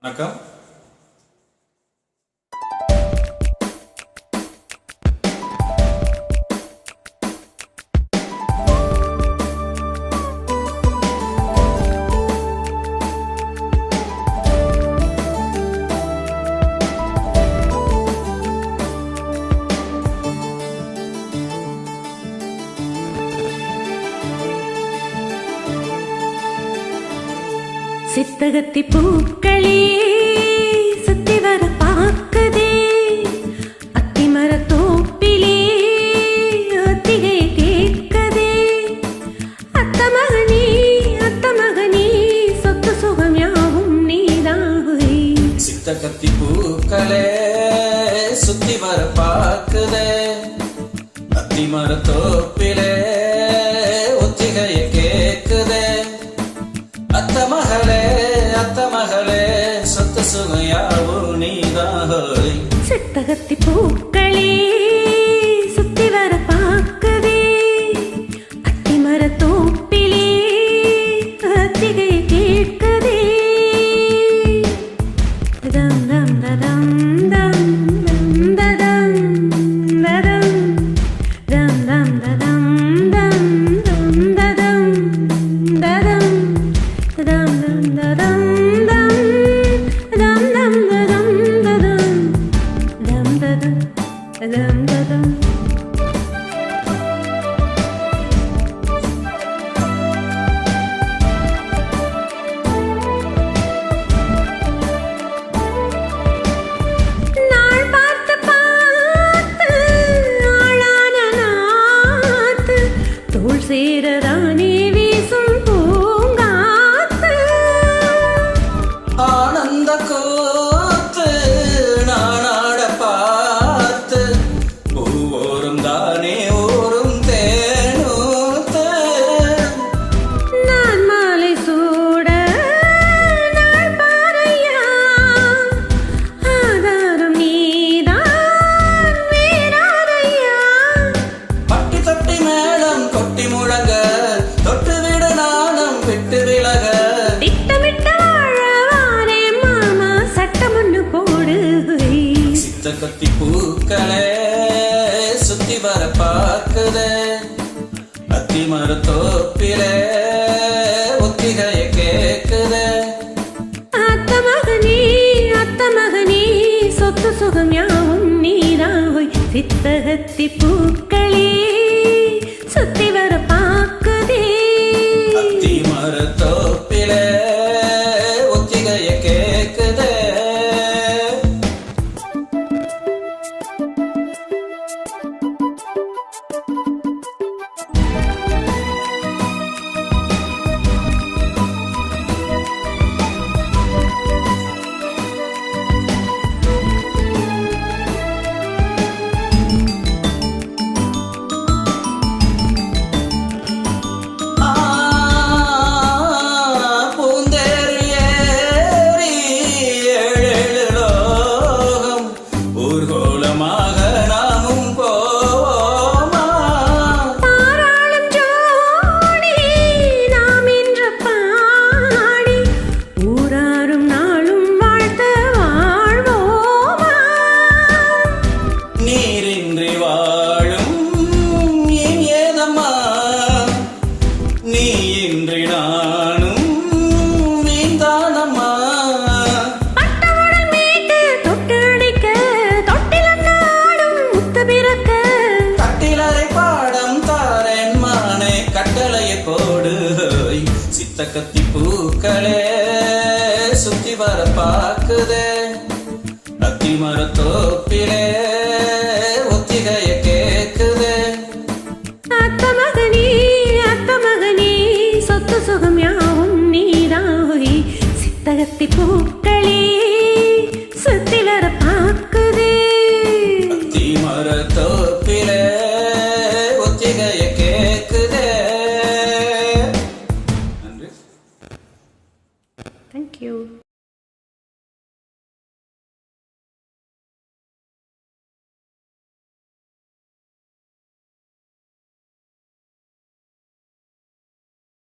வணக்கம். சித்தகத்தி பூக்களே சுத்தி வர பார்க்குதே, அத்திமர தோப்பிலே ஒத்திகை கேட்கதே. அத்த மகனே சொத்து சுகம் யாவும் நீதாகுவே. சித்தகத்தி பூக்களே சுத்தி வர பார்க்குதே, அத்திமர தோப்பிலே ஒத்திகைய கேட்குதே. அத்த மகளே சொத்து சுகையாவும் நீதாய். சித்தகத்தி பூக்களே சுத்தி வர பார்க்குதே, அத்திமர தோப்பிலே ஒத்திகை கேட்குதே. தம் தம் தம் தம் தம் தம் தம் தம் தம் தம் தம் தம் சேரதானே வீசும் பூங்காத்து, ஆனந்த கூத்து நானாட பார்த்து ஒவ்வொரும் தானே ஊரும் தேனூத்து. நான் மாலை சூட நாள் பாறையா, ஆதாரம் நீதான் வேறாரையா. பட்டி தொட்டி மேளம் கொட்டி முழங்க, தொட்டு விட நாணம் விட்டு விலக. திட்டமிட்ட வாழவானே மாமா சட்டம் ஒண்ணு போடு. சித்தகத்தி பூக்களே சுத்தி வர பார்க்குதே, அத்திமர தோப்பிலே ஒத்திகைய கேட்குதே. அத்த மகனே சொத்து சுகம் யாவும் நீதாய். சித்தகத்தி பூக்களே சுத்தி வர பார்க்குதே, அத்திமர தோப்பிலே ஒத்திகைய கேட்குதே. நீ இன்றி நானும் நீந்தானம்மா. பட்டவுடன் மீட்டு தொட்டு அடிக்க, தொட்டிலும் முத்து பிறக்க. கட்டிலறை பாடம் தாரேன் மானே கட்டளையை போடு. சித்தகத்தி பூக்களே சுத்தி வர பார்க்குதே, அத்திமர தோப்பிலே ஒத்திகைய கேட்குதே. அத்த மகனே சொத்து சுகம் யாவும் நீதாய். சித்தகத்தி பூக்களே சுத்தி வர பார்க்குதே, அத்திமர தோப்பிலே ஒத்திகைய கேட்குதே. நன்றி. Thank you.